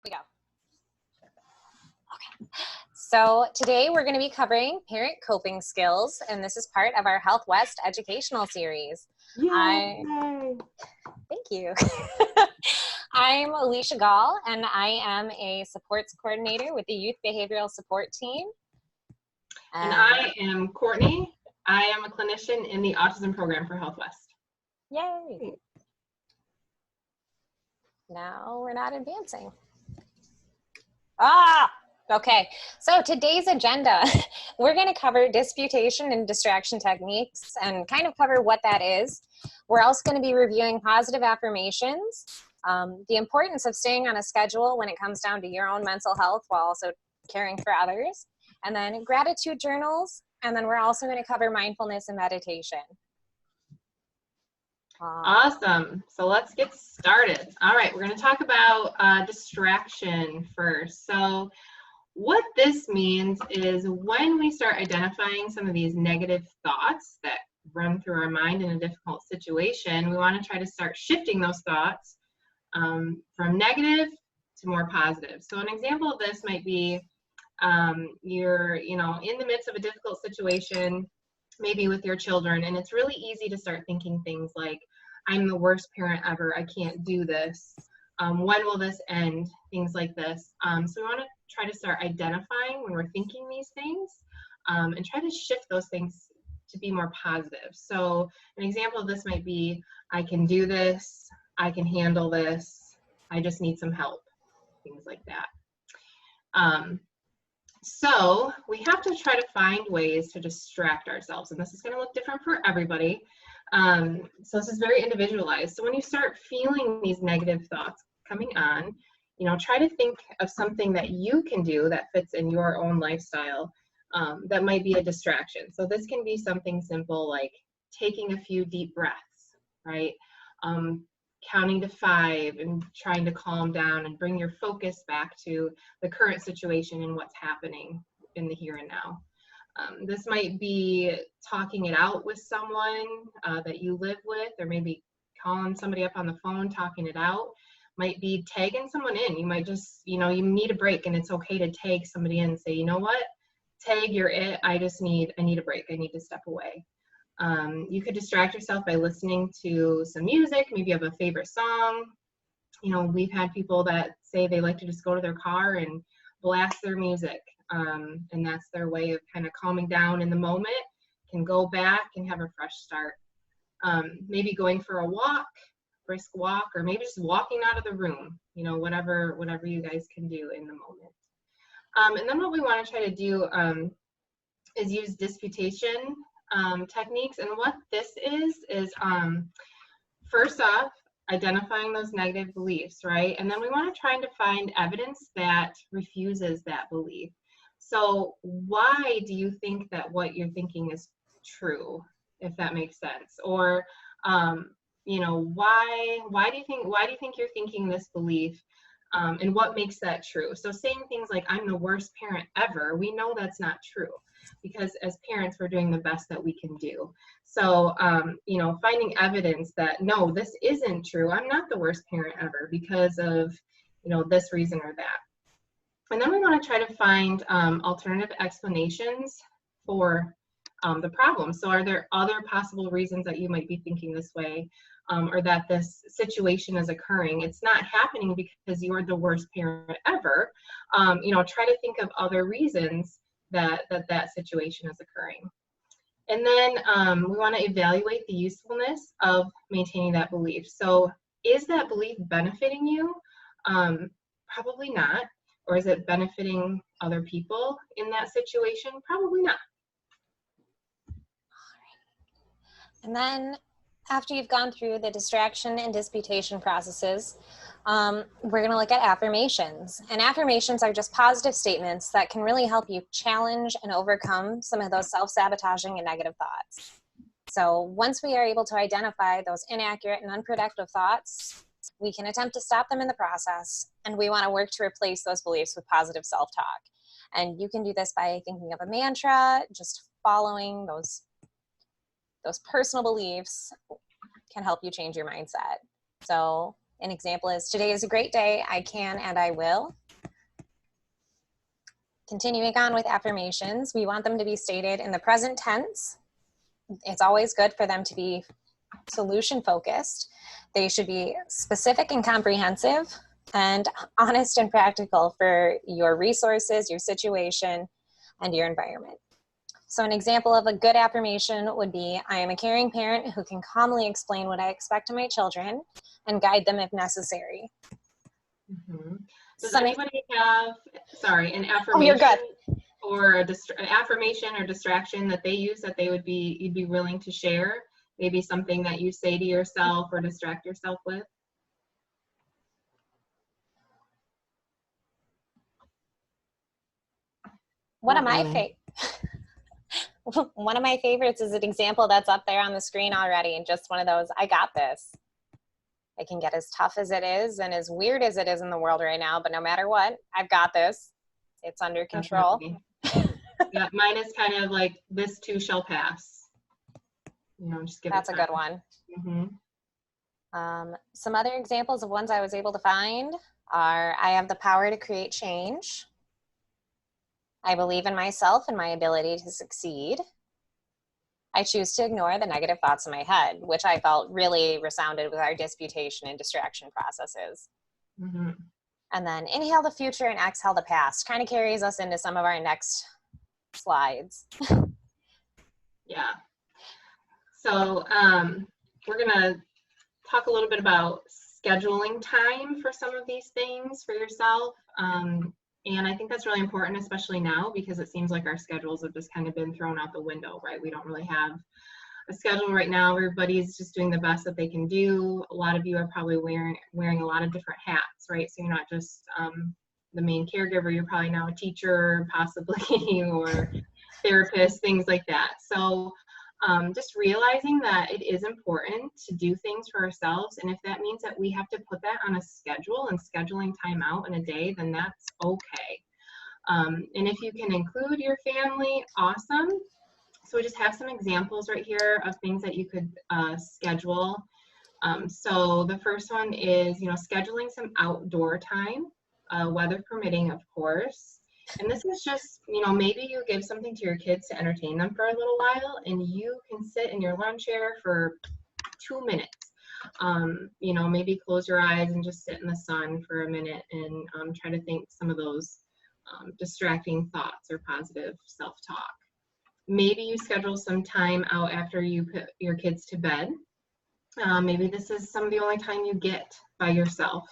We go. Okay. So today we're going to be covering parent coping skills, and this is part of our Health West educational series. Yay! Thank you. I'm Alicia Gall, and I am a supports coordinator with the Youth Behavioral Support Team. And I am Courtney. I am a clinician in the autism program for Health West. Yay! Now we're not advancing. Okay, so today's agenda, we're going to cover disputation and distraction techniques and kind of cover what that is. We're also going to be reviewing positive affirmations, the importance of staying on a schedule when it comes down to your own mental health while also caring for others, and then gratitude journals, and then we're also going to cover mindfulness and meditation. Awesome. So let's get started. All right, we're going to talk about distraction first. So what this means is when we start identifying some of these negative thoughts that run through our mind in a difficult situation, we want to try to start shifting those thoughts from negative to more positive. So an example of this might be you're in the midst of a difficult situation, maybe with your children, and it's really easy to start thinking things like, I'm the worst parent ever, I can't do this, when will this end, things like this. So we want to try to start identifying when we're thinking these things and try to shift those things to be more positive. So an example of this might be, I can do this, I can handle this, I just need some help, things like that. So we have to try to find ways to distract ourselves, and this is going to look different for everybody. So this is very individualized. So when you start feeling these negative thoughts coming on, try to think of something that you can do that fits in your own lifestyle that might be a distraction. So this can be something simple like taking a few deep breaths, right? Counting to 5 and trying to calm down and bring your focus back to the current situation and what's happening in the here and now. This might be talking it out with someone that you live with, or maybe calling somebody up on the phone, talking it out. Might be tagging someone in. You might just, you need a break, and it's okay to tag somebody in and say, you know what, tag, you're it. I need a break. I need to step away. You could distract yourself by listening to some music. Maybe you have a favorite song. We've had people that say they like to just go to their car and blast their music. And that's their way of kind of calming down in the moment, can go back and have a fresh start. Maybe going for a walk, brisk walk, or maybe just walking out of the room, whatever you guys can do in the moment. And then what we want to try to do is use disputation techniques. And what this is first off, identifying those negative beliefs, right? And then we want to try to find evidence that refuses that belief. So why do you think that what you're thinking is true, if that makes sense? Or why do you think you're thinking this belief, and what makes that true? So saying things like, I'm the worst parent ever, we know that's not true, because as parents, we're doing the best that we can do. So, finding evidence that, no, this isn't true. I'm not the worst parent ever because of, this reason or that. And then we want to try to find alternative explanations for the problem. So are there other possible reasons that you might be thinking this way, or that this situation is occurring? It's not happening because you're the worst parent ever. Try to think of other reasons that situation is occurring. And then we want to evaluate the usefulness of maintaining that belief. So is that belief benefiting you? Probably not. Or is it benefiting other people in that situation? Probably not. And then after you've gone through the distraction and disputation processes, we're going to look at affirmations. And affirmations are just positive statements that can really help you challenge and overcome some of those self-sabotaging and negative thoughts. So once we are able to identify those inaccurate and unproductive thoughts, we can attempt to stop them in the process, and we want to work to replace those beliefs with positive self-talk. And you can do this by thinking of a mantra, just following those personal beliefs can help you change your mindset. So An example is, today is a great day. I can and I will. Continuing on with affirmations, we want them to be stated in the present tense. It's always good for them to be solution focused. They should be specific and comprehensive, and honest and practical for your resources, your situation, and your environment. So an example of a good affirmation would be, I am a caring parent who can calmly explain what I expect of my children and guide them if necessary. Mm-hmm. Does anybody have, an affirmation? Oh, you're good. Or an affirmation or distraction that they use that you'd be willing to share? Maybe something that you say to yourself or distract yourself with? One of my favorites is an example that's up there on the screen already, and just one of those, I got this. It can get as tough as it is and as weird as it is in the world right now, but no matter what, I've got this. It's under control. Yeah, mine is kind of like, this too shall pass. Just give That's it a good one. Mm-hmm. Some other examples of ones I was able to find are, I have the power to create change. I believe in myself and my ability to succeed. I choose to ignore the negative thoughts in my head, which I felt really resounded with our disputation and distraction processes. Mm-hmm. And then inhale the future and exhale the past. Kind of carries us into some of our next slides. Yeah. So we're going to talk a little bit about scheduling time for some of these things for yourself. And I think that's really important, especially now, because it seems like our schedules have just kind of been thrown out the window, right? We don't really have a schedule right now. Everybody's just doing the best that they can do. A lot of you are probably wearing a lot of different hats, right? So you're not just the main caregiver, you're probably now a teacher, possibly, or therapist, things like that. So just realizing that it is important to do things for ourselves, and if that means that we have to put that on a schedule and scheduling time out in a day, then that's okay. And if you can include your family, awesome. So we just have some examples right here of things that you could schedule. So the first one is, scheduling some outdoor time, weather permitting, of course. And this is just, maybe you give something to your kids to entertain them for a little while, and you can sit in your lawn chair for 2 minutes. Maybe close your eyes and just sit in the sun for a minute and try to think some of those distracting thoughts or positive self-talk. Maybe you schedule some time out after you put your kids to bed. Maybe this is some of the only time you get by yourself.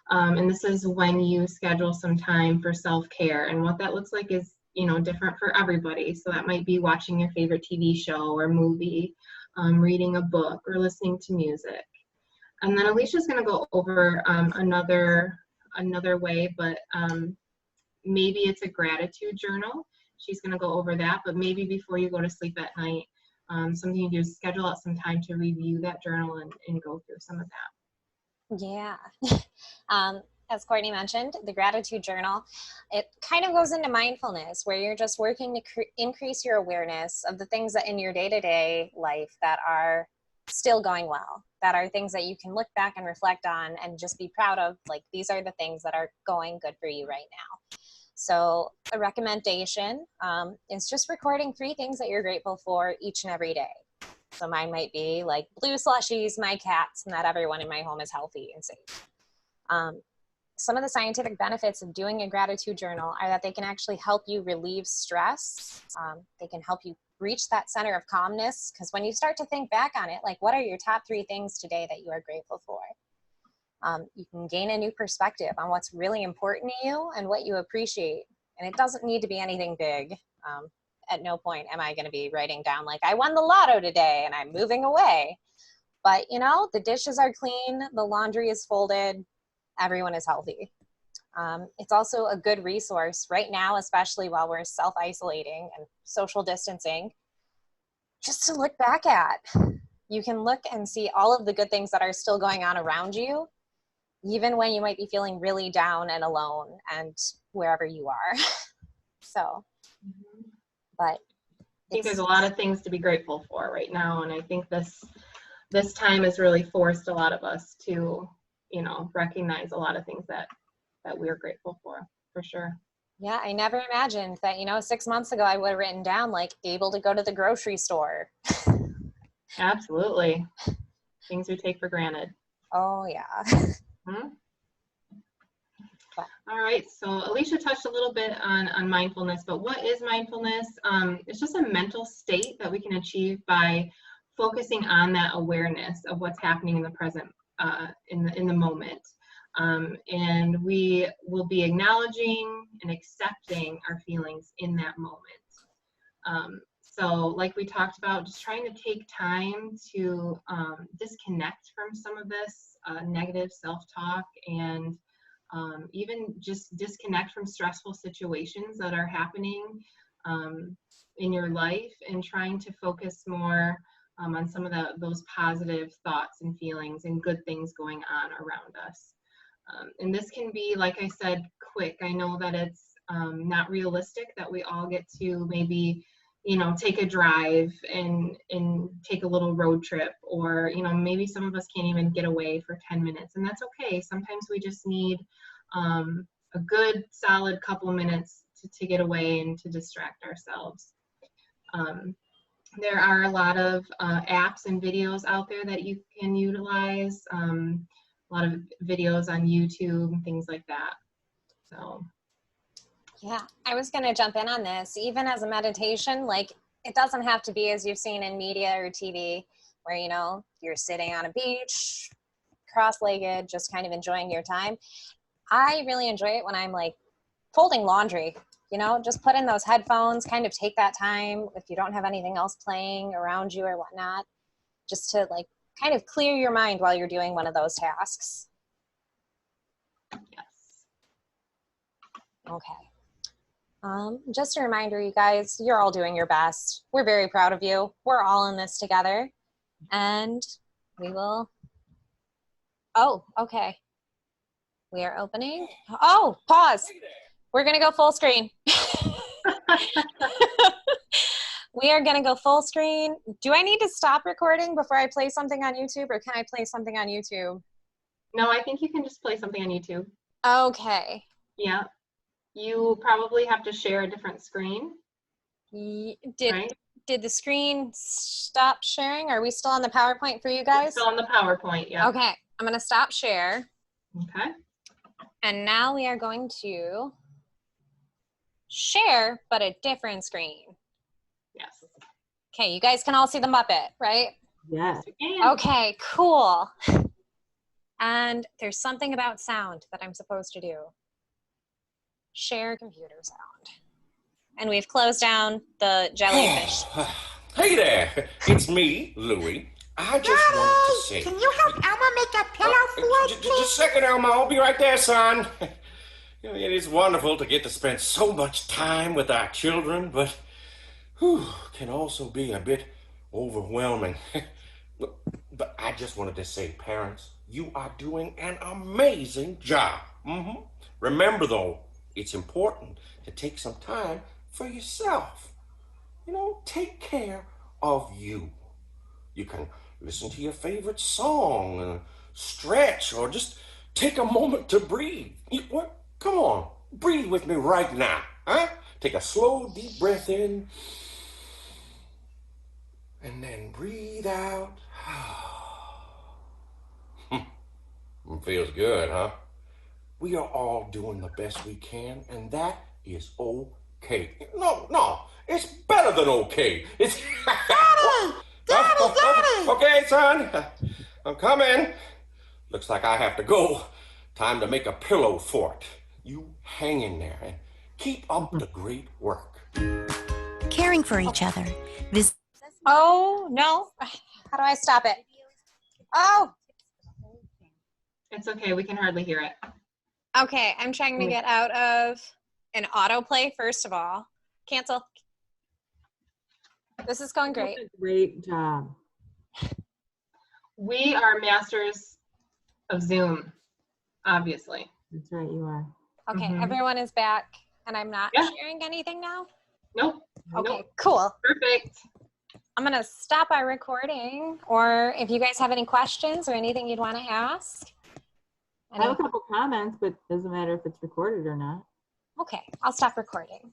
And this is when you schedule some time for self-care. And what that looks like is, different for everybody. So that might be watching your favorite TV show or movie, reading a book, or listening to music. And then Alicia's going to go over another way, but maybe it's a gratitude journal. She's going to go over that, but maybe before you go to sleep at night, something you do is schedule out some time to review that journal and go through some of that. Yeah. As Courtney mentioned, the gratitude journal, it kind of goes into mindfulness, where you're just working to increase your awareness of the things that in your day-to-day life that are still going well, that are things that you can look back and reflect on and just be proud of, like, these are the things that are going good for you right now. So a recommendation is just recording 3 things that you're grateful for each and every day. So mine might be like blue slushies, my cats, and that everyone in my home is healthy and safe. Some of the scientific benefits of doing a gratitude journal are that they can actually help you relieve stress. They can help you reach that center of calmness, because when you start to think back on it, like, what are your top 3 things today that you are grateful for? You can gain a new perspective on what's really important to you and what you appreciate. And it doesn't need to be anything big. At no point am I going to be writing down, like, I won the lotto today and I'm moving away. But, the dishes are clean, the laundry is folded, everyone is healthy. It's also a good resource right now, especially while we're self-isolating and social distancing, just to look back at. You can look and see all of the good things that are still going on around you, even when you might be feeling really down and alone and wherever you are. So, but I think there's a lot of things to be grateful for right now, and I think this time has really forced a lot of us to you know, recognize a lot of things that we're grateful for sure. Yeah, I never imagined that, 6 months ago I would have written down like able to go to the grocery store. Absolutely. Things we take for granted. Oh, yeah. Hmm? All right, so Alicia touched a little bit on mindfulness, but what is mindfulness? It's just a mental state that we can achieve by focusing on that awareness of what's happening in the present, in the moment. And we will be acknowledging and accepting our feelings in that moment. So like we talked about, just trying to take time to disconnect from some of this negative self-talk, and even just disconnect from stressful situations that are happening in your life, and trying to focus more on some of those positive thoughts and feelings and good things going on around us. And this can be, like I said, quick. I know that it's not realistic that we all get to maybe, take a drive and take a little road trip, or, maybe some of us can't even get away for 10 minutes, and that's okay. Sometimes we just need a good solid couple minutes to get away and to distract ourselves. There are a lot of apps and videos out there that you can utilize, a lot of videos on YouTube and things like that. So Yeah, I was going to jump in on this. Even as a meditation, like it doesn't have to be as you've seen in media or TV where, you're sitting on a beach, cross-legged, just kind of enjoying your time. I really enjoy it when I'm like folding laundry, just put in those headphones, kind of take that time if you don't have anything else playing around you or whatnot, just to like kind of clear your mind while you're doing one of those tasks. yes. Okay. Just a reminder, you guys, you're all doing your best. We're very proud of you. We're all in this together, and we will. Oh, okay. We are opening. Oh, pause. We're going to go full screen. We are going to go full screen. Do I need to stop recording before I play something on YouTube, or can I play something on YouTube? No, I think you can just play something on YouTube. Okay. Yeah. You probably have to share a different screen. Did the screen stop sharing? Are we still on the PowerPoint for you guys? We're still on the PowerPoint, yeah. Okay. I'm going to stop share. Okay. And now we are going to share, but a different screen. Yes. Okay, you guys can all see the Muppet, right? Yes. Okay, cool. And there's something about sound that I'm supposed to do. Share computer sound. And we've closed down the jellyfish. Hey there, it's me, Louie. I just wanted to say... Can you help Elmo make a pillow fort, Just a second, Elmo. I'll be right there, son. It is wonderful to get to spend so much time with our children, but can also be a bit overwhelming. But I just wanted to say, parents, you are doing an amazing job. Remember, though, it's important to take some time for yourself. Take care of you. You can listen to your favorite song, stretch, or just take a moment to breathe. What? Come on, breathe with me right now, huh? Take a slow, deep breath in, and then breathe out. Feels good, huh? We are all doing the best we can, and that is okay. No, it's better than okay. It's Daddy! Okay, son, I'm coming. Looks like I have to go. Time to make a pillow fort. You hang in there and keep up the great work. Caring for each other. Oh, no. How do I stop it? Oh, It's okay. We can hardly hear it. okay. I'm trying to get out of an autoplay, first of all. Cancel. This is going great. Great job. We are masters of Zoom, obviously. That's right, you are. Okay, Mhm. everyone is back, and I'm not Yeah. sharing anything now? Nope. Okay, Nope. cool. Perfect. I'm going to stop our recording, or if you guys have any questions or anything you'd want to ask. I have a couple comments, but doesn't matter if it's recorded or not. Okay, I'll stop recording.